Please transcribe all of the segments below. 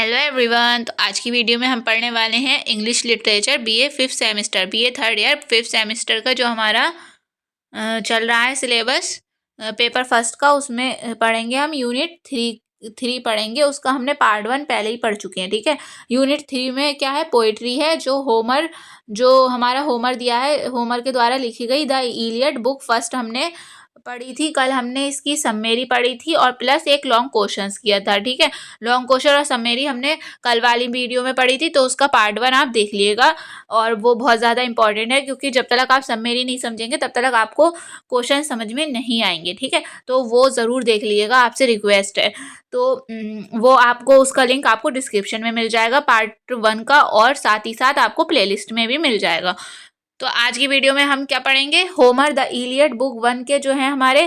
Hello everyone. तो आज की वीडियो में हम पढ़ने वाले हैं English literature BA fifth semester, BA third year fifth semester का जो हमारा चल रहा है सिलेबस पेपर फर्स्ट का, उसमें पढ़ेंगे हम यूनिट थ्री पढ़ेंगे। उसका हमने पार्ट 1 पहले ही पढ़ चुके हैं, ठीक है। यूनिट 3 में क्या है, पोइट्री है, जो हमारा होमर दिया है, होमर के द्वारा लिखी गई द इलियड बुक फर्स्ट हमने पढ़ी थी। कल हमने इसकी सममेरी पढ़ी थी और प्लस एक लॉन्ग क्वेश्चंस किया था, ठीक है। लॉन्ग क्वेश्चन और सममेरी हमने कल वाली वीडियो में पढ़ी थी, तो उसका पार्ट 1 आप देख लीजिएगा। और वो बहुत ज़्यादा इंपॉर्टेंट है, क्योंकि जब तक आप सममेरी नहीं समझेंगे तब तक आपको क्वेश्चन समझ में नहीं आएंगे, ठीक है। तो वो ज़रूर देख लीजिएगा, आपसे रिक्वेस्ट है। तो वो आपको, उसका लिंक आपको डिस्क्रिप्शन में मिल जाएगा पार्ट 1 का, और साथ ही साथ आपको प्लेलिस्ट में भी मिल जाएगा। तो आज की वीडियो में हम क्या पढ़ेंगे, होमर द इलियड बुक 1 के जो है हमारे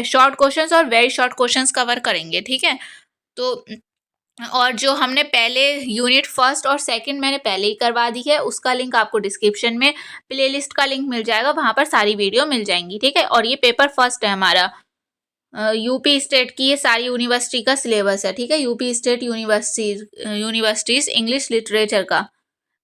शॉर्ट क्वेश्चंस और वेरी शॉर्ट क्वेश्चंस कवर करेंगे, ठीक है। तो और जो हमने पहले यूनिट फर्स्ट और सेकंड मैंने पहले ही करवा दी है, उसका लिंक आपको डिस्क्रिप्शन में, प्लेलिस्ट का लिंक मिल जाएगा, वहां पर सारी वीडियो मिल जाएंगी, ठीक है। और ये पेपर फर्स्ट है हमारा, यूपी स्टेट की ये सारी यूनिवर्सिटी का सिलेबस है, ठीक है। UP state universities English literature का,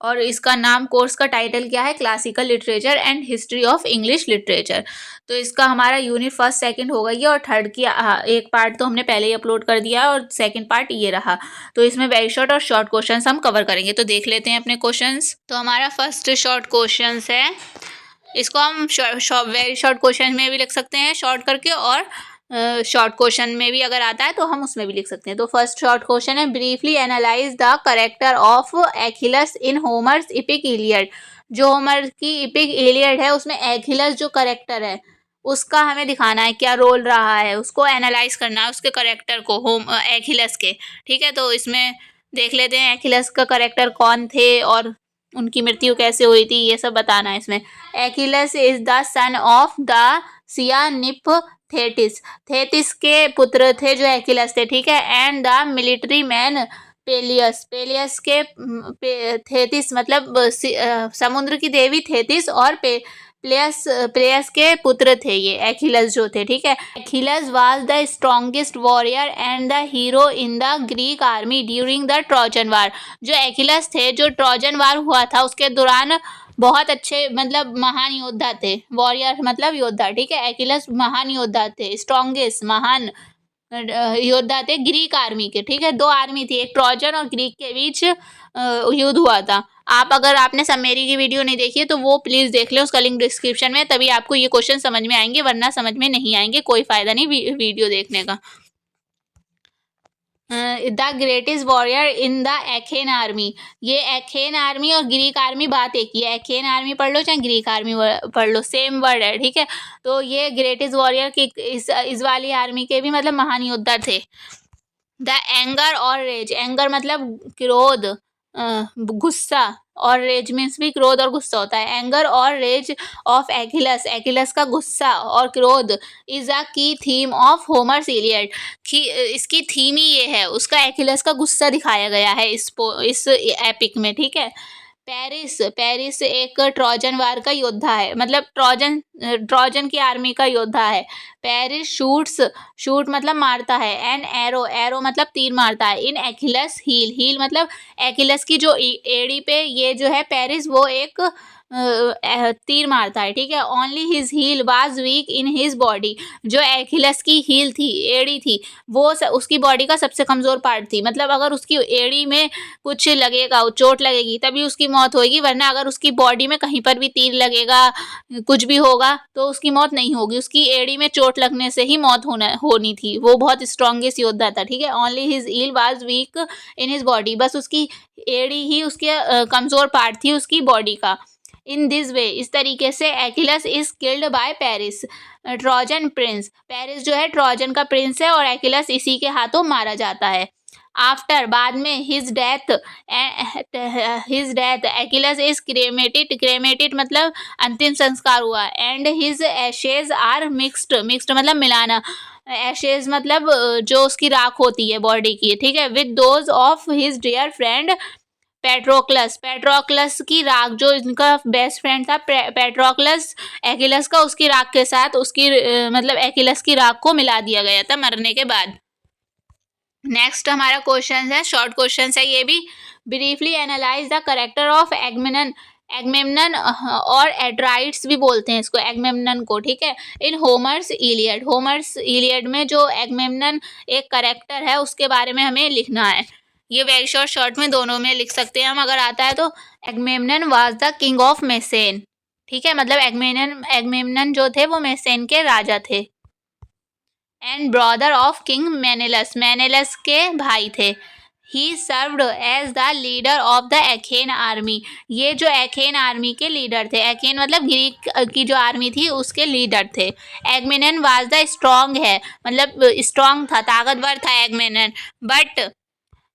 और इसका नाम, कोर्स का टाइटल क्या है, classical literature and history of English literature. तो इसका हमारा यूनिट फर्स्ट सेकंड हो गई है, और थर्ड की एक पार्ट तो हमने पहले ही अपलोड कर दिया है, और सेकंड पार्ट ये रहा। तो इसमें वेरी शॉर्ट और शॉर्ट क्वेश्चंस हम कवर करेंगे। तो देख लेते हैं अपने क्वेश्चंस। तो हमारा फर्स्ट शॉर्ट क्वेश्चंस है, इसको हम वेरी शॉर्ट क्वेश्चन में भी लिख सकते हैं शॉर्ट करके, और शॉर्ट क्वेश्चन में भी अगर आता है तो हम उसमें भी लिख सकते हैं। तो फर्स्ट शॉर्ट क्वेश्चन है, briefly analyze the character of Achilles in Homer's epic Iliad. जो होमर की इपिक इलियड है उसमें एखिलस जो करेक्टर है उसका हमें दिखाना है, क्या रोल रहा है, उसको एनालाइज करना है, उसके करेक्टर को, एखिलस के, ठीक है। तो इसमें देख लेते हैं एखिलस का करेक्टर कौन थे और उनकी मृत्यु कैसे हुई थी, ये सब बताना है इसमें। Achilles is the son of the sea nymph Thetis, Thetis के पुत्र थे जो एकिलस थे, ठीक है। And the military man Peleus, Peleus के थेटिस मतलब समुद्र की देवी थेटिस और प्लेयस के पुत्र थे ये एखिलस जो थे, ठीक है। Achilles was the strongest warrior and the hero in the Greek army during the Trojan war. जो एखिलस थे, जो ट्रोजन वार हुआ था उसके दौरान बहुत अच्छे, मतलब महान योद्धा थे। वॉरियर मतलब योद्धा, ठीक है। एकिलस महान योद्धा थे, स्ट्रॉन्गेस्ट महान योद्धा थे ग्रीक आर्मी के, ठीक है। दो आर्मी थी, एक ट्रोजन और ग्रीक के बीच युद्ध हुआ था। आप अगर आपने सममेरी की वीडियो नहीं देखी है तो वो प्लीज देख लें, उसका लिंक डिस्क्रिप्शन में, तभी आपको ये क्वेश्चन समझ में आएंगे, वरना समझ में नहीं आएंगे, कोई फायदा नहीं वीडियो देखने का। The greatest warrior in the Athens army, ये एथेन आर्मी और ग्रीक आर्मी बात एक ही है। एथेन आर्मी पढ़ लो चाहे ग्रीक आर्मी पढ़ लो, सेम वर्ड है, ठीक है। तो ये ग्रेटेस्ट वॉरियर की इस वाली आर्मी के भी मतलब महान योद्धा थे। द एंगर और रेज, एंगर मतलब क्रोध, गुस्सा, और रेज मीन्स भी क्रोध और गुस्सा होता है। एंगर और रेज ऑफ एकिलस, एकिलस का गुस्सा और क्रोध, is a key theme of Homer's Iliad. इसकी थीम ही ये है, उसका एकिलस का गुस्सा दिखाया गया है इस एपिक में, ठीक है। पेरिस एक ट्रोजन वार का योद्धा है, मतलब ट्रोजन की आर्मी का योद्धा है। पेरिस शूट मतलब मारता है, एंड एरो मतलब तीर मारता है। इन एकिलस हील मतलब एकिलस की जो एड़ी पे ये जो है पेरिस, वो एक तीर मारता है, ठीक है। Only his heel was weak in his body, जो एकिलस की हील थी, एड़ी थी, वो उसकी बॉडी का सबसे कमजोर पार्ट थी। मतलब अगर उसकी एड़ी में कुछ लगेगा, चोट लगेगी, तभी उसकी मौत होगी, वरना अगर उसकी बॉडी में कहीं पर भी तीर लगेगा, कुछ भी होगा, तो उसकी मौत नहीं होगी। उसकी एड़ी में चोट लगने से ही मौत होनी थी। वो बहुत स्ट्रॉन्गेस्ट योद्धा था, ठीक है। Only his heel was weak in his body, बस उसकी एड़ी ही उसके कमजोर पार्ट थी उसकी बॉडी का। इन दिस वे, इस तरीके से Achilles is killed by Paris, Trojan prince. Paris जो है ट्रोजन का प्रिंस है, और एकिलस इसी के हाथों मारा जाता है। आफ्टर, बाद में, his death Achilles is cremated मतलब अंतिम संस्कार हुआ। And his ashes are mixed मतलब मिलाना, एशेज मतलब जो उसकी राख होती है बॉडी की, ठीक है, with those of his dear friend Patroclus की राख, जो इनका बेस्ट फ्रेंड था पेट्रोक्लस एकिलस का, उसकी राख के साथ उसकी मतलब एकिलस की राख को मिला दिया गया था मरने के बाद। नेक्स्ट हमारा क्वेश्चन है, शॉर्ट क्वेश्चन है ये भी। Briefly analyze the character of Agamemnon, Agamemnon और एट्राइड्स भी बोलते हैं इसको, एगमेमनन को, ठीक है, इन होमर्स इलियड। होमर्स इलियड में जो एगमेमनन एक करेक्टर है उसके बारे में हमें लिखना है। ये वेरी शॉर्ट, शॉर्ट में दोनों में लिख सकते हैं हम अगर आता है तो। एगमेमनन वाज द किंग ऑफ मेसेन, ठीक है, मतलब एगमेमनन जो थे वो मेसेन के राजा थे। And brother of king Menelaus, Menelaus के भाई थे। He served as the leader of the Athens army, ये जो एथेन आर्मी के लीडर थे, एथेन मतलब ग्रीक की जो आर्मी थी उसके लीडर थे। एगमेमनन वाज द स्ट्रॉन्ग है, मतलब स्ट्रॉन्ग था, ताकतवर था एगमेमनन।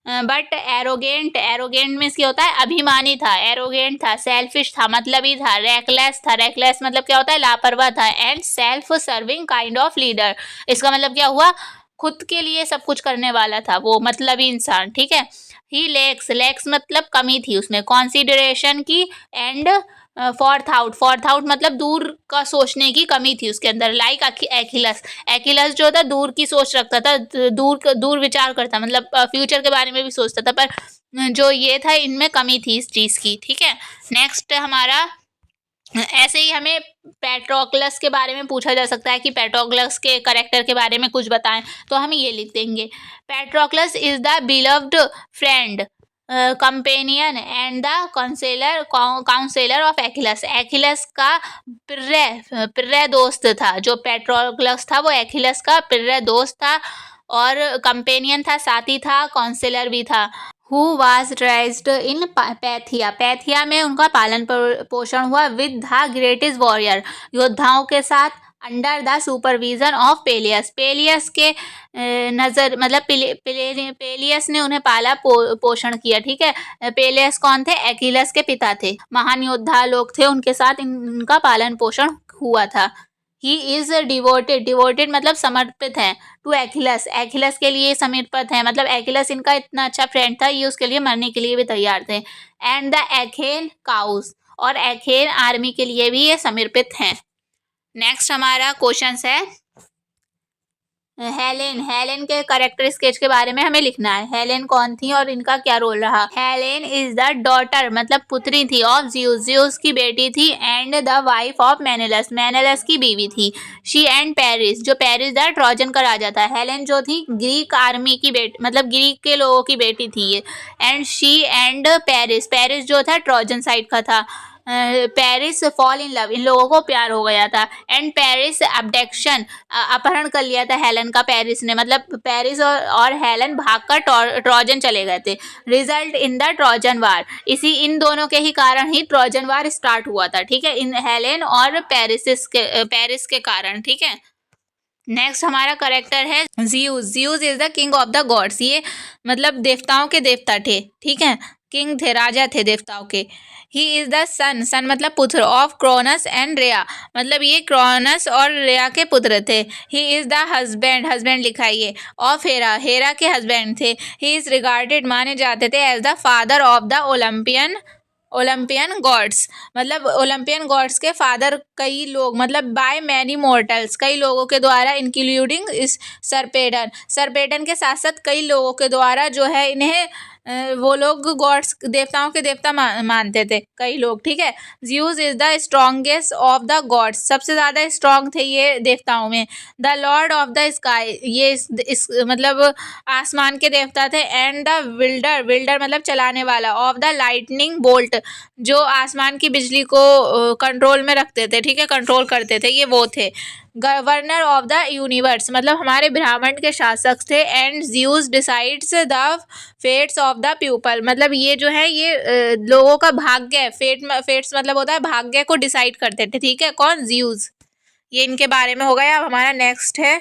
बट एरोगेंट, एरोगेंट मीन्स क्या होता है, अभिमानी था, एरोगेंट था, सेल्फिश था, मतलबी था, रेकलेस था, रेकलेस मतलब क्या होता है, लापरवाह था, and self serving kind of leader, इसका मतलब क्या हुआ, खुद के लिए सब कुछ करने वाला था वो, मतलबी इंसान, ठीक है। ही लेक्स, लेक्स मतलब कमी थी उसमें कॉन्सिडरेशन की, and fourth out, fourth out मतलब दूर का सोचने की कमी थी उसके अंदर, लाइक एकिलस, एकिलस जो था दूर की सोच रखता था, दूर विचार करता, मतलब फ्यूचर के बारे में भी सोचता था, पर जो ये था इनमें कमी थी इस चीज़ की, ठीक है। नेक्स्ट हमारा, ऐसे ही हमें पेट्रोक्लस के बारे में पूछा जा सकता है कि पेट्रोक्लस के करेक्टर के बारे में कुछ बताएं, तो हम ये लिख देंगे, Patroclus is the beloved friend, companion and the counsellor of Achilles, Achilles का प्रिय दोस्त था, जो पेट्रोक्लस था वो एकिलस का प्रिय दोस्त था, और कंपेनियन था, साथी था, काउंसलर भी था। हु वाज रेज्ड इन पैथिया, पैथिया में उनका पालन पोषण हुआ, विद द ग्रेटेस्ट वॉरियर, योद्धाओं के साथ, under the supervision of पेलियस, Peleus के नज़र मतलब पेलियस ने उन्हें पाला पोषण किया, ठीक है। पेलियस कौन थे, एकिलस के पिता थे, महान योद्धा लोग थे, उनके साथ इनका पालन पोषण हुआ था। ही इज डिवोटेड, डिवोटेड मतलब समर्पित है, टू एकिलस, एकिलस के लिए समर्पित है, मतलब एकिलस इनका इतना अच्छा फ्रेंड था, ये उसके लिए मरने के लिए भी तैयार थे। एंड द एथेन काउस, और एथेन आर्मी के लिए भी ये समर्पित हैं। नेक्स्ट हमारा क्वेश्चन है, हेलेन, हेलेन के करेक्टर स्केच के बारे में हमें लिखना है। हेलेन कौन थी और इनका क्या रोल रहा। हेलेन इज द डॉटर मतलब पुत्री थी ऑफ ज़्यूस, ज़्यूस की बेटी थी, एंड द वाइफ ऑफ मेनेलस, मेनेलस की बीवी थी। शी एंड पेरिस, जो पेरिस द ट्रोजन का राजा था। हेलेन जो थी ग्रीक आर्मी की बेटी, मतलब ग्रीक के लोगों की बेटी थी ये। And she and Paris, Paris जो था ट्रोजन साइड का था। पेरिस फॉल इन लव, इन लोगों को प्यार हो गया था। एंड पेरिस अबडक्शन, अपहरण कर लिया था हेलन का पेरिस ने, मतलब पेरिस और हेलन भागकर ट्रोजन चले गए थे। रिजल्ट इन द ट्रोजन वार, इसी इन दोनों के ही कारण ही ट्रोजन वार स्टार्ट हुआ था, ठीक है, इन हेलेन और पेरिस के कारण, ठीक है। नेक्स्ट हमारा करेक्टर है Zeus, Zeus is the king of the gods, ये मतलब देवताओं के देवता थे, ठीक है, किंग थे, राजा थे देवताओं के। ही इज द सन, सन मतलब पुत्र, ऑफ क्रोनस एंड रेया, मतलब ये क्रोनस और रेया के पुत्र थे। He is the husband, husband लिखा है ये, ऑफ हेरा, हेरा के हस्बैंड थे। ही इज रिगार्डेड, माने जाते थे as the father of the Olympian gods, मतलब ओलंपियन गॉड्स के फादर कई लोग, मतलब बाय मैनी मॉर्टल्स, कई लोगों के द्वारा, इंक्लूडिंग इस सरपेडन, सरपेडन के साथ साथ कई लोगों के द्वारा जो है इन्हें वो लोग गॉड्स, देवताओं के देवता मानते थे कई लोग, ठीक है। Zeus is the strongest of the gods, सबसे ज़्यादा स्ट्रॉन्ग थे ये देवताओं में। The Lord of the sky, ये मतलब आसमान के देवता थे। एंड द विल्डर, विल्डर मतलब चलाने वाला, ऑफ द लाइटनिंग बोल्ट, जो आसमान की बिजली को कंट्रोल में रखते थे, ठीक है, कंट्रोल करते थे, ये वो थे। गवर्नर ऑफ द यूनिवर्स, मतलब हमारे ब्रह्मांड के शासक थे। And Zeus decides the fates of the people, मतलब ये जो है ये लोगों का भाग्य, फेट्स मतलब होता है भाग्य को डिसाइड करते थे, ठीक है, कौन, ज़्यूस। ये इनके बारे में हो गया। अब हमारा नेक्स्ट है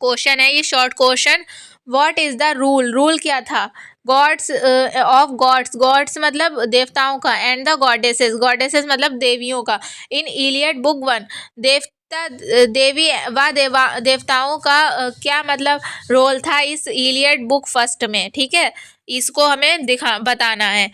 क्वेश्चन है, ये short question, what is the rule, rule क्या था। गॉड्स ऑफ गॉड्स, गॉड्स मतलब देवताओं का, एंड द गॉडेसेस, गॉडेसेस मतलब देवियों का। इन इलियड बुक 1, देवी व देवताओं का क्या मतलब रोल था इस इलियड बुक फर्स्ट में, ठीक है, इसको हमें बताना है।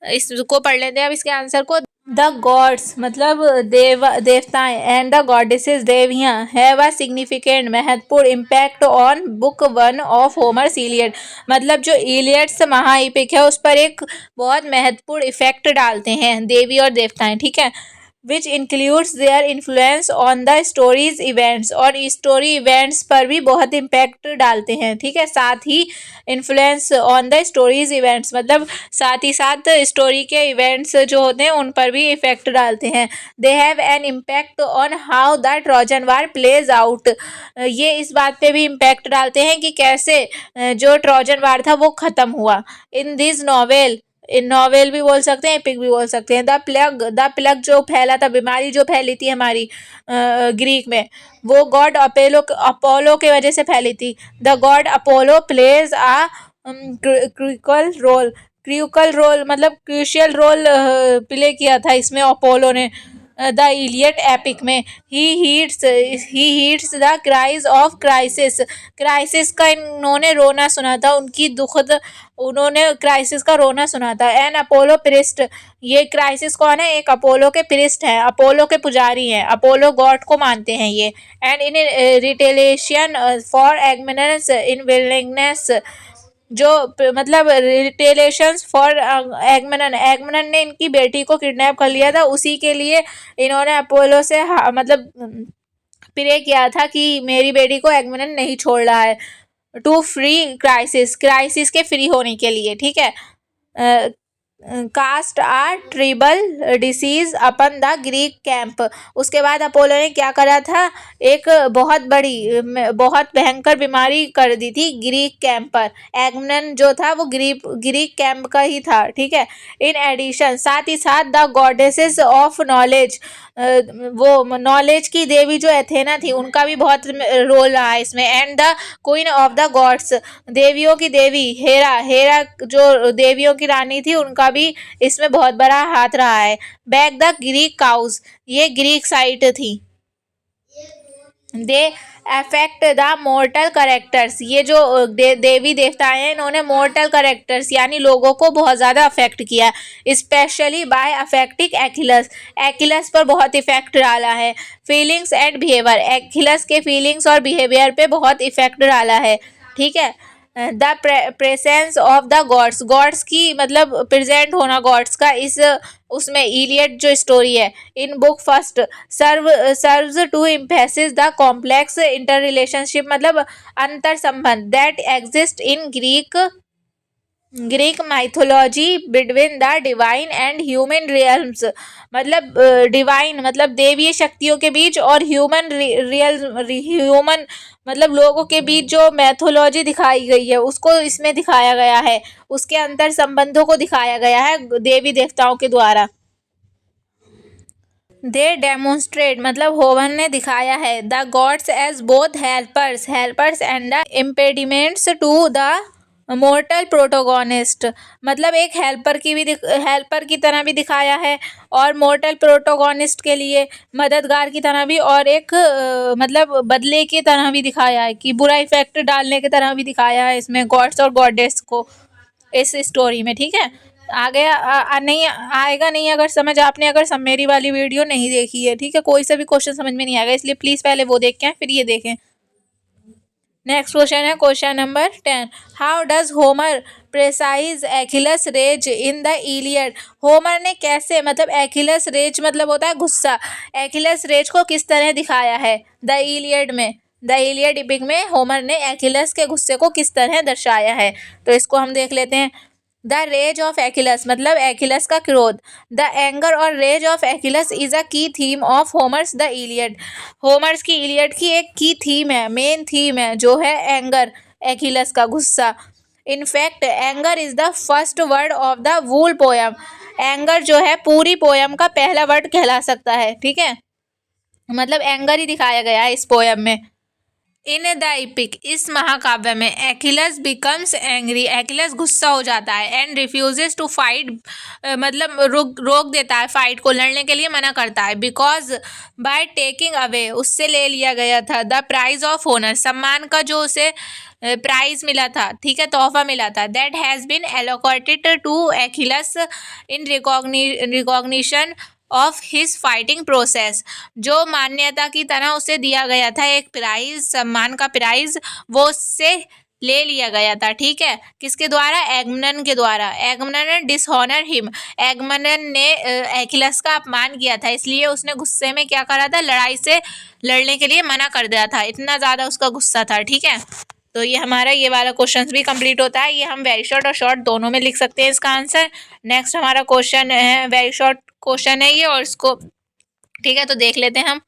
इसको पढ़ लेते हैं अब इसके आंसर को। द गॉड्स मतलब देवताएं एंड द गॉडेसेस देवियां हैव अ सिग्निफिकेंट महत्वपूर्ण impact on book 1 of Homer's Iliad. मतलब जो इलियड्स महाइपिक है उस पर एक बहुत महत्वपूर्ण इफेक्ट डालते हैं देवी और देवताएं, ठीक है। Which includes their influence on the stories events, और स्टोरी इवेंट्स पर भी बहुत इम्पैक्ट डालते हैं, ठीक है। साथ ही influence on the stories events मतलब साथ ही साथ स्टोरी के इवेंट्स जो होते हैं उन पर भी इफेक्ट डालते हैं। They have an impact on how the Trojan war plays out. ये इस बात पे भी इम्पैक्ट डालते हैं कि कैसे जो ट्रोजन वार था वो खत्म हुआ। इन दिस नॉवेल, नॉवेल भी बोल सकते हैं, एपिक भी बोल सकते हैं। द प्लग जो फैला था, बीमारी जो फैली थी हमारी ग्रीक में, वो गॉड अपोलो के वजह से फैली थी। The god Apollo plays a crucial role मतलब क्रूशियल रोल प्ले किया था इसमें अपोलो ने द इलियड एपिक में। He heeds the cries of Chryses का इन्होंने रोना सुना था, उनकी दुखद उन्होंने क्राइसिस का रोना सुना था। एन अपोलो प्रिस्ट, ये क्राइसिस कौन है? एक अपोलो के प्रिस्ट हैं, अपोलो के पुजारी हैं, अपोलो गॉड को मानते हैं ये। And in retaliation for Agamemnon's unwillingness, जो मतलब रिटेलिएशंस फॉर एगमेनन ने इनकी बेटी को किडनैप कर लिया था, उसी के लिए इन्होंने अपोलो से मतलब प्रे किया था कि मेरी बेटी को एगमेनन नहीं छोड़ रहा है। टू फ्री क्राइसिस के फ्री होने के लिए, ठीक है। Casts a terrible disease upon the Greek camp. उसके बाद अपोलो ने क्या करा था? एक बहुत भयंकर बीमारी कर दी थी ग्रीक कैंप पर। एगमन जो था वो ग्रीक कैंप का ही था, ठीक है। इन एडिशन, साथ ही साथ द गॉडेसेस ऑफ नॉलेज, वो नॉलेज की देवी जो एथेना थी उनका भी बहुत रोल रहा है इसमें। And the queen of the gods, देवियों की देवी हेरा जो देवियों की रानी थी उनका भी इसमें बहुत बड़ा हाथ रहा है। बैक द ग्रीक काउज, ये ग्रीक साइट थी। They affect the mortar characters, ये जो देवी देवताएं हैं इन्होंने मोर्टल करेक्टर्स यानी लोगों को बहुत ज़्यादा अफेक्ट किया, स्पेशली बाय अफेक्टिंग एक्िलस पर बहुत इफेक्ट डाला है। फीलिंग्स एंड बिहेवियर, एक्िलस के फीलिंग्स और बिहेवियर पे बहुत इफेक्ट डाला है, ठीक है। The presence of the gods की मतलब प्रेजेंट होना गॉड्स का इस उसमें इलियड जो स्टोरी है in book first serves to emphasize the complex interrelationship मतलब अंतर संबंध that exist in Greek mythology between the divine and human realms. मतलब डिवाइन मतलब देवीय शक्तियों के बीच और ह्यूमन मतलब लोगों के बीच जो मैथोलॉजी दिखाई गई है उसको इसमें दिखाया गया है, उसके अंतर संबंधों को दिखाया गया है देवी देवताओं के द्वारा। दे डेमोन्स्ट्रेट मतलब होमर ने दिखाया है the gods as both helpers and the impediments to the mortal protagonist. मतलब एक हेल्पर की तरह भी दिखाया है और मोर्टल प्रोटोगोनिस्ट के लिए मददगार की तरह भी, और एक मतलब बदले की तरह भी दिखाया है कि बुरा इफेक्ट डालने की तरह भी दिखाया है इसमें गॉड्स और गॉडेस को इस स्टोरी में, ठीक है। आगे नहीं आएगा नहीं अगर समझ आपने अगर सब मेरी वाली वीडियो नहीं देखी है, ठीक है। कोई सा भी क्वेश्चन समझ में नहीं आएगा, इसलिए प्लीज़ पहले वो देख के फिर ये देखें। नेक्स्ट क्वेश्चन है question number 10। How does Homer precise Achilles rage in the Iliad. Homer ने कैसे मतलब एक्िलस रेज मतलब होता है गुस्सा, एक्िलस रेज को किस तरह दिखाया है द इलियड में। द इलियड एपिक में होमर ने एक्िलस के गुस्से को किस तरह दर्शाया है, तो इसको हम देख लेते हैं। द रेज ऑफ एक्िलस मतलब एक्िलस का क्रोध। द एंगर और rage of एक्िलस is a key theme of होमर्स the Iliad. होमर्स की इलियड की एक की थीम है, मेन थीम है जो है एंगर, एक्िलस का गुस्सा। In fact anger is the first word of the wool poem. Anger जो है पूरी पोयम का पहला वर्ड कहला सकता है, ठीक है। मतलब एंगर ही दिखाया गया है इस पोयम में। इन द एपिक इस महाकाव्य में एक्िलस बिकम्स एंग्री, एक्िलस गुस्सा हो जाता है एंड रिफ्यूजेस टू फाइट मतलब रोक देता है फाइट को, लड़ने के लिए मना करता है। बिकॉज बाय टेकिंग अवे उससे ले लिया गया था द प्राइज ऑफ ऑनर, सम्मान का जो उसे प्राइज मिला था, ठीक है, तोहफा मिला था। That has been allocated to Achilles in recognition of his fighting prowess, जो मान्यता की तरह उसे दिया गया था एक प्राइज, सम्मान का प्राइज, वो उससे ले लिया गया था। ठीक है, किसके द्वारा? एगमनन के द्वारा। एगमनन ने डिसऑनर हिम, एगमनन ने एकिलस का अपमान किया था, इसलिए उसने गुस्से में क्या करा था? लड़ाई से लड़ने के लिए मना कर दिया था, इतना ज़्यादा उसका गुस्सा था। ठीक है, तो ये हमारा ये वाला क्वेश्चन भी कंप्लीट होता है। ये हम वेरी शॉर्ट और शॉर्ट दोनों में लिख सकते हैं इसका आंसर। नेक्स्ट हमारा क्वेश्चन है, वेरी शॉर्ट क्वेश्चन है ये, और इसको ठीक है तो देख लेते हैं हम।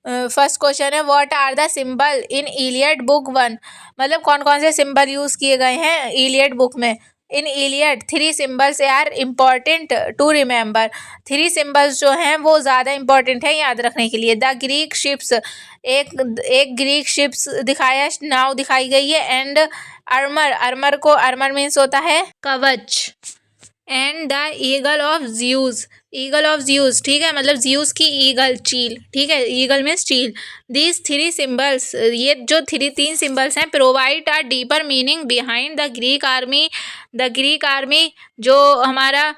फर्स्ट क्वेश्चन है, what are the symbol in Iliad book 1, मतलब कौन कौन से सिंबल यूज किए गए हैं इलियड बुक में। In Iliad 3 symbols are important to remember, 3 symbols जो हैं वो ज़्यादा इंपॉर्टेंट है याद रखने के लिए। द ग्रीक शिप्स, एक ग्रीक शिप्स दिखाया, नाव दिखाई गई है। एंड आर्मर, आर्मर को, आर्मर मीन्स होता है कवच। And the eagle of Jews, eagle of Jews, ठीक है, मतलब ज्यूज की ईगल, चील, ठीक है, ईगल में चील। दीज 3 सिंबल्स, ये जो 3 सिंबल्स हैं, provide a deeper meaning behind the Greek army. The Greek army जो हमारा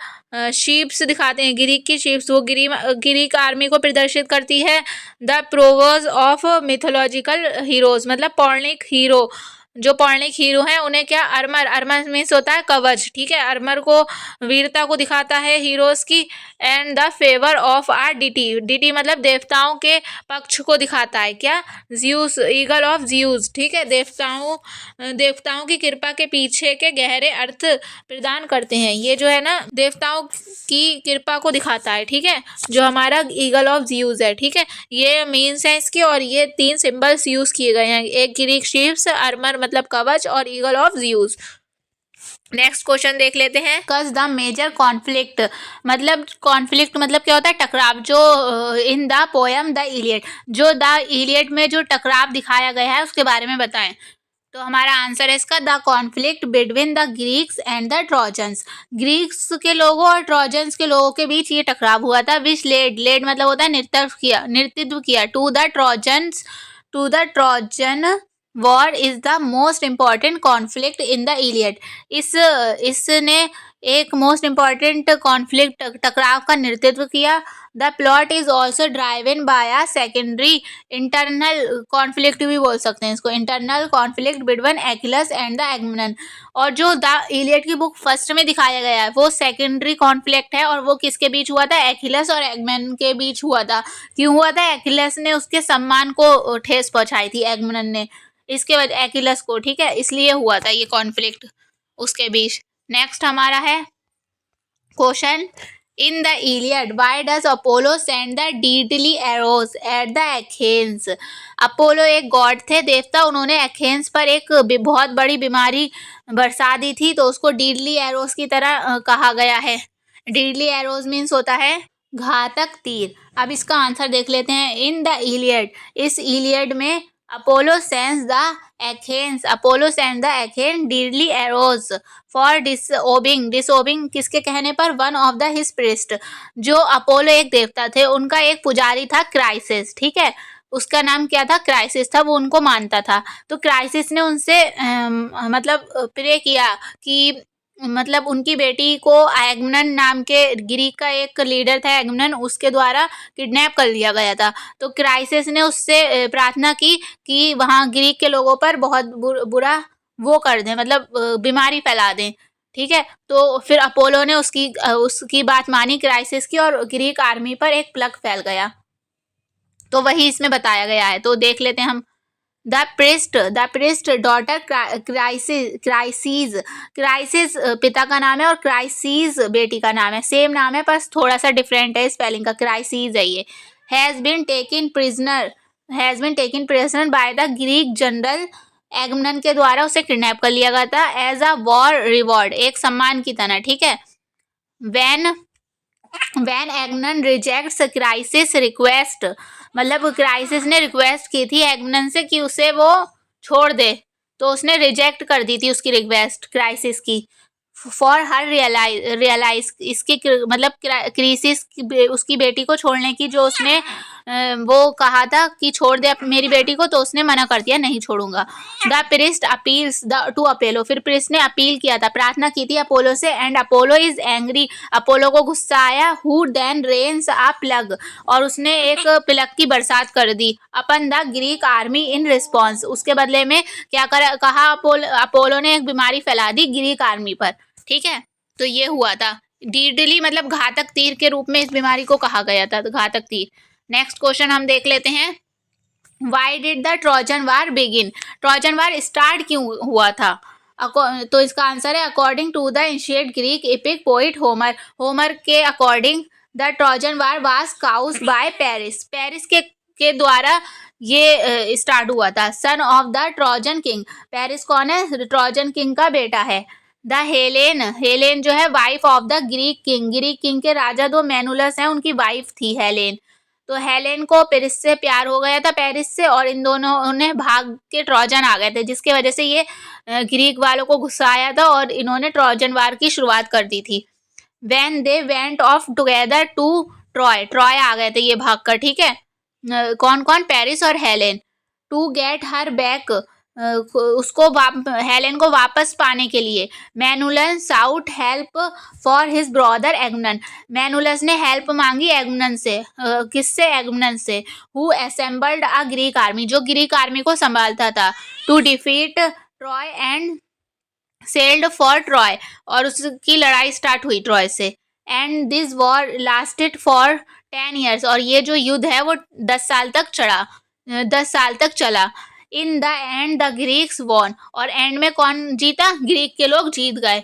शीप्स दिखाते हैं, ग्रीक की शीप्स, वो ग्रीक आर्मी को प्रदर्शित करती है। The Proverbs of mythological heroes, मतलब पौराणिक हीरो, जो पौराणिक हीरो हैं उन्हें क्या? आर्मर, आर्मर मीन्स होता है कवच, ठीक है, आर्मर को वीरता को दिखाता है हीरोज की। And the favour of our deity, deity मतलब देवताओं के पक्ष को दिखाता है, क्या? ज्यूस, ईगल ऑफ ज्यूस, ठीक है, देवताओं की कृपा के पीछे के गहरे अर्थ प्रदान करते हैं। ये जो है ना देवताओं की कृपा को दिखाता है, ठीक है, जो हमारा ईगल ऑफ ज्यूस है। ठीक है, ये मीन्स है इसके, और ये 3 सिंबल्स यूज किए गए हैं, एक ग्रीक शीप्स, आर्मर मतलब कवच, और eagle of juice. Next question देख लेते हैं। कज द मेजर कॉन्फ्लिक्ट, मतलब कॉन्फ्लिक्ट मतलब क्या होता है? टकराव। जो in the poem the Iliad, जो द इलियड में जो टकराव दिखाया गया है उसके बारे में बताएं। तो हमारा आंसर है इसका, the conflict between the Greeks and the trojans, Greeks के लोगों और ट्रोजन्स के लोगों के बीच ये टकराव हुआ था। विच लेड मतलब होता है नेतृत्व किया to the Trojan war is the most important conflict in the Iliad. इसने एक मोस्ट इम्पॉर्टेंट कॉन्फ्लिक्ट, टकराव का नेतृत्व किया। The plot is also driven by a secondary internal conflict भी बोल सकते हैं इसको, internal conflict between Achilles and the Agamemnon. और जो द इलियड की बुक फर्स्ट में दिखाया गया है वो सेकेंडरी कॉन्फ्लिक्ट है, और वो किसके बीच हुआ था? एकिलस और एगमनन के बीच हुआ था। क्यों हुआ था? एकिलस ने उसके सम्मान को ठेस पहुंचाई थी, एगमनन ने, इसके बाद एकिलस को, ठीक है, इसलिए हुआ था ये कॉन्फ्लिक्ट उसके बीच। नेक्स्ट हमारा है question, in the Iliad why does Apollo send the deadly arrows at the Athens. Apollo एक गॉड थे, देवता, उन्होंने एथेंस पर एक बहुत बड़ी बीमारी बरसा दी थी, तो उसको डीडली एरोज की तरह कहा गया है। डीडली एरोज मीन्स होता है घातक तीर। अब इसका आंसर देख लेते हैं। इन द इलियड, इस इलियड में Apollo sends the Athens deadly arrows for disobeying किसके कहने पर? One of the his priest, जो अपोलो एक देवता थे, उनका एक पुजारी था क्राइसिस, ठीक है, उसका नाम क्या था? क्राइसिस था, वो उनको मानता था। तो क्राइसिस ने उनसे मतलब प्रे किया कि मतलब उनकी बेटी को एगमनन नाम के ग्रीक का एक लीडर था एगमनन, उसके द्वारा किडनैप कर लिया गया था। तो क्राइसिस ने उससे प्रार्थना की कि वहाँ ग्रीक के लोगों पर बहुत बुरा वो कर दें, मतलब बीमारी फैला दें, ठीक है। तो फिर अपोलो ने उसकी बात मानी क्राइसिस की, और ग्रीक आर्मी पर एक प्लग फैल गया। तो वही इसमें बताया गया है, तो देख लेते हैं हम। द प्रिस्ट डॉटर क्राइसिस पिता का नाम है, और क्राइसिस बेटी का नाम है, सेम नाम है पर थोड़ा सा डिफरेंट है स्पेलिंग का, क्राइसिस है ये। Has been taken prisoner by the Greek general Agamemnon के द्वारा उसे किडनैप कर लिया गया था एज अ वॉर रिवॉर्ड, एक सम्मान की तरह, ठीक है। When एगमनन रिजेक्ट्स क्राइसिस रिक्वेस्ट, मतलब क्राइसिस ने रिक्वेस्ट की थी एगमनन से कि उसे वो छोड़ दे, तो उसने रिजेक्ट कर दी थी उसकी रिक्वेस्ट क्राइसिस की। फॉर हर रियलाइज इसकी मतलब क्राइसिस उसकी बेटी को छोड़ने की जो उसने वो कहा था कि छोड़ दे मेरी बेटी को, तो उसने मना कर दिया, नहीं छोड़ूंगा। The priest appeals to Apollo, फिर प्रिस्ट ने अपील किया था, प्रार्थना की थी अपोलो से, and Apollo is angry, Apollo को गुस्सा आया, who then rains a plague, और उसने एक प्लग की बरसात कर दी, upon the Greek army in response, उसके बदले में क्या कहा अपोलो ने एक बीमारी फैला दी ग्रीक आर्मी पर। ठीक है, तो ये हुआ था। डीडली मतलब घातक तीर के रूप में इस बीमारी को कहा गया था, घातक तीर। नेक्स्ट क्वेश्चन हम देख लेते हैं, why did the Trojan war begin, Trojan war start क्यों हुआ था? तो इसका आंसर है according to the ancient Greek epic poet Homer, Homer के according the Trojan war was caused by Paris, Paris के द्वारा ये स्टार्ट हुआ था। Son of the Trojan king, Paris कौन है? ट्रोजन किंग का बेटा है। द हेलेन, हेलेन जो है wife of the Greek king, Greek king के राजा दो मेनुलस हैं, उनकी वाइफ थी हेलेन। तो हेलेन को पेरिस से प्यार हो गया था, पेरिस से, और इन दोनों ने भाग के ट्रोजन आ गए थे, जिसके वजह से ये ग्रीक वालों को गुस्सा आया था और इन्होंने ट्रोजन वार की शुरुआत कर दी थी। When they went off together to Troy, Troy आ गए थे ये भाग कर। ठीक है, कौन कौन? पेरिस और Helen. To get her back, उसको हेलेन को वापस पाने के लिए। Menelaus sought help for his brother Agamemnon, Menelaus ने हेल्प मांगी एगमन से, किससे? एगमन से। Who assembled a Greek army, जो ग्रीक आर्मी को संभालता था। To defeat Troy and sailed for Troy, और उसकी लड़ाई स्टार्ट हुई ट्रॉय से। And this war lasted for 10 years, और ये जो युद्ध है वो 10 साल तक चला। In the end the Greeks won, और एंड में कौन जीता? ग्रीक के लोग जीत गए।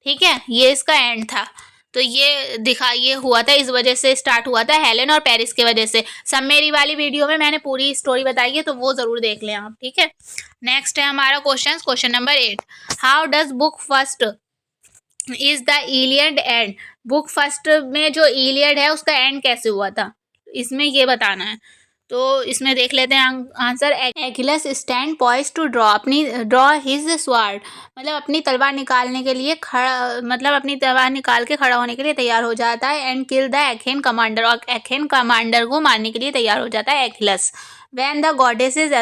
ठीक है, ये इसका एंड था। तो ये हुआ था, इस वजह से स्टार्ट हुआ था, हेलेन और पेरिस के वजह से। सबमेरी वाली वीडियो में मैंने पूरी स्टोरी बताई है, तो वो जरूर देख लें आप। ठीक है, नेक्स्ट है हमारा question number 8, how does book first is the Iliad and, book first में जो इलियड है उसका एंड कैसे हुआ था, इसमें ये बताना है। तो इसमें देख लेते हैं answer. Achilles stand poised to draw his sword, मतलब अपनी तलवार निकालने के लिए अपनी तलवार निकाल के खड़ा होने के लिए तैयार हो जाता है। And kill the ethane commander, और एथेन कमांडर को मारने के लिए तैयार हो जाता है एकिलस। व्हेन द गॉडेसेस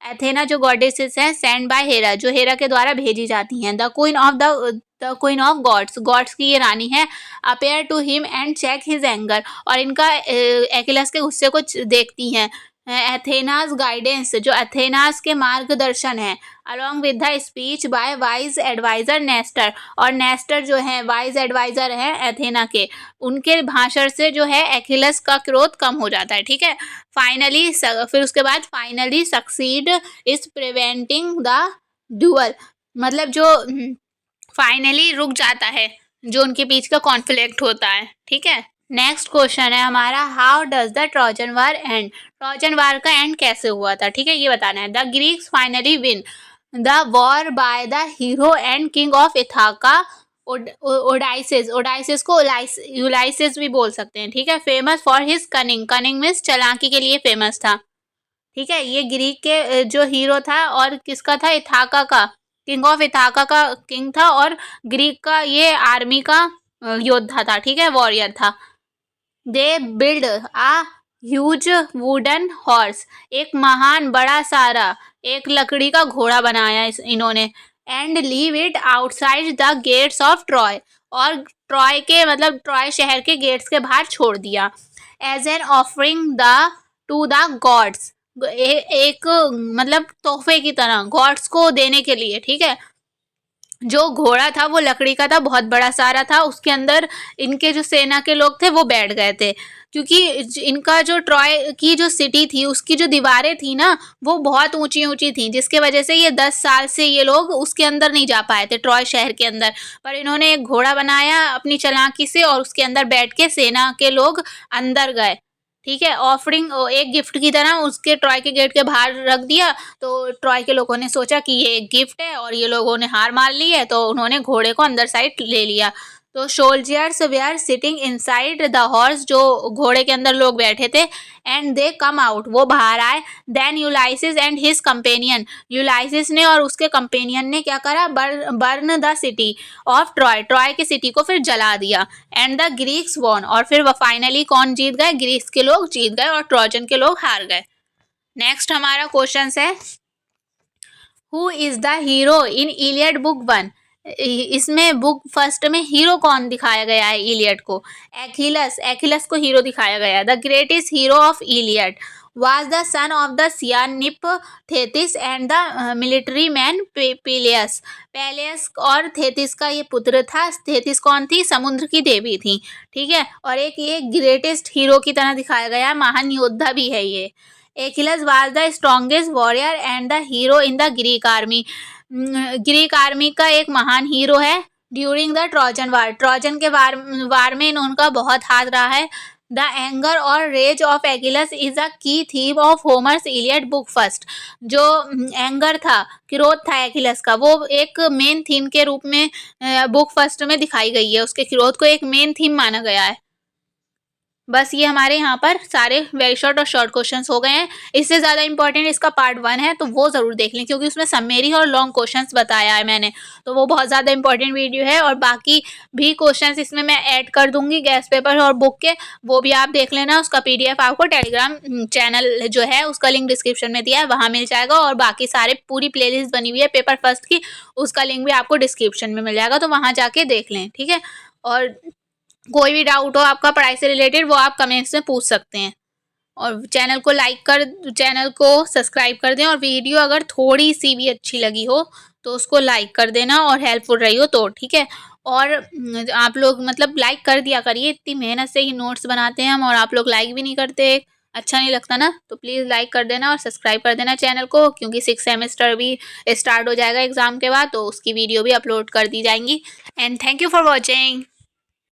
एथेना जो गॉडेसेस हैं, सेंड बाय हेरा, जो हेरा के द्वारा भेजी जाती हैं। द क्वीन ऑफ गॉड्स की ये रानी है। Appear to him and check his anger, और इनका एकिलस के गुस्से को देखती हैं। एथेनास गाइडेंस, जो एथेनास के मार्गदर्शन है। Along with the speech by wise adviser Nestor, और नेस्टर जो है वाइज एडवाइजर हैं एथेना के, उनके भाषण से जो है एकिलस का क्रोध कम हो जाता है। ठीक है, फिर उसके बाद finally succeed is preventing the dual, मतलब जो फाइनली रुक जाता है जो उनके बीच का कॉन्फ्लिक्ट होता है। ठीक है, नेक्स्ट क्वेश्चन है हमारा, how does the Trojan war and, Trojan war का एंड कैसे हुआ था? ठीक है, ये बताना है। The Greeks finally win the war by the hero and king of Ithaca Odysseus, Odysseus को यूलाइसिस भी बोल सकते हैं। ठीक है, famous for his cunning, cunning means चालाकी के लिए फेमस था। ठीक है, ये ग्रीक के जो हीरो था, और किसका था? इथाका का, किंग ऑफ इथाका का किंग था, और ग्रीक का ये आर्मी का योद्धा था। ठीक है, वॉरियर था। They build a huge wooden horse, एक महान बड़ा सारा एक लकड़ी का घोड़ा बनाया इन्होंने। And leave it outside the gates of Troy, और ट्रॉय के मतलब ट्रॉय शहर के गेट्स के बाहर छोड़ दिया। As an offering to the gods, एक मतलब तोहफे की तरह गॉड्स को देने के लिए। ठीक है, जो घोड़ा था वो लकड़ी का था, बहुत बड़ा सारा था, उसके अंदर इनके जो सेना के लोग थे वो बैठ गए थे, क्योंकि इनका जो ट्रॉय की जो सिटी थी उसकी जो दीवारें थी ना वो बहुत ऊंची ऊंची थी, जिसके वजह से ये 10 साल से ये लोग उसके अंदर नहीं जा पाए थे, ट्रॉय शहर के अंदर। पर इन्होंने एक घोड़ा बनाया अपनी चालाकी से, और उसके अंदर बैठ के सेना के लोग अंदर गए। ठीक है, ऑफरिंग एक गिफ्ट की तरह उसके ट्रॉय के गेट के बाहर रख दिया। तो ट्रॉय के लोगों ने सोचा कि ये एक गिफ्ट है, और ये लोगों ने हार मान ली है, तो उन्होंने घोड़े को अंदर साइड ले लिया। तो soldiers were sitting inside the horse, जो घोड़े के अंदर लोग बैठे थे, एंड दे कम आउट, वो बाहर आए। देन यूलाइसिस एंड हिज कंपेनियन, यूलाइसिस ने और उसके कंपेनियन ने क्या करा, burn the city of Troy, Troy की सिटी को फिर जला दिया। एंड द ग्रीक्स वॉन, और फिर फाइनली कौन जीत गए, ग्रीक्स के लोग जीत गए और ट्रोजन के लोग हार गए। नेक्स्ट हमारा क्वेश्चन है, who is the hero in Iliad book 1, इसमें बुक फर्स्ट में हीरो कौन दिखाया गया है इलियड को, एखिलस, एखिलस को हीरो दिखाया गया है। The greatest hero of Iliad was the son of the Cyanipp Thetis and the military man Peleus, palace और थेतिस का ये पुत्र था। थेतिस कौन थी, समुद्र की देवी थी, ठीक है। और एक ये ग्रेटेस्ट हीरो की तरह दिखाया गया, महान योद्धा भी है ये। Achilles was the strongest warrior and the hero in the Greek army, Greek army का एक महान हीरो है। During the Trojan war, Trojan के वार में उनका बहुत हाथ रहा है। द एंगर और rage of Achilles is a key theme of Homer's Iliad book first, जो एंगर था, क्रोध था एकिलस का, वो एक मेन थीम के रूप में बुक फर्स्ट में दिखाई गई है, उसके क्रोध को एक मेन थीम माना गया है। बस ये हमारे यहाँ पर सारे वेरी शॉर्ट और शॉर्ट क्वेश्चंस हो गए हैं। इससे ज़्यादा इंपॉर्टेंट इसका पार्ट 1 है, तो वो ज़रूर देख लें, क्योंकि उसमें समरी और लॉन्ग क्वेश्चंस बताया है मैंने, तो वो बहुत ज़्यादा इंपॉर्टेंट वीडियो है। और बाकी भी क्वेश्चंस इसमें मैं ऐड कर दूंगी गेस्ट पेपर और बुक के, वो भी आप देख लेना। उसका PDF आपको टेलीग्राम चैनल जो है उसका लिंक डिस्क्रिप्शन में दिया है, वहाँ मिल जाएगा। और बाकी सारे पूरी प्ले लिस्ट बनी हुई है पेपर फर्स्ट की, उसका लिंक भी आपको डिस्क्रिप्शन में मिल जाएगा, तो वहाँ जाके देख लें, ठीक है। और कोई भी डाउट हो आपका पढ़ाई से रिलेटेड, वो आप कमेंट्स में पूछ सकते हैं। और चैनल को सब्सक्राइब कर दें, और वीडियो अगर थोड़ी सी भी अच्छी लगी हो तो उसको लाइक कर देना, और हेल्पफुल रही हो तो, ठीक है। और आप लोग मतलब लाइक कर दिया करिए, इतनी मेहनत से ही नोट्स बनाते हैं हम, और आप लोग लाइक भी नहीं करते, अच्छा नहीं लगता ना। तो प्लीज़ लाइक कर देना और सब्सक्राइब कर देना चैनल को, क्योंकि 6th सेमेस्टर भी स्टार्ट हो जाएगा एग्ज़ाम के बाद, तो उसकी वीडियो भी अपलोड कर दी जाएंगी। And thank you for watching.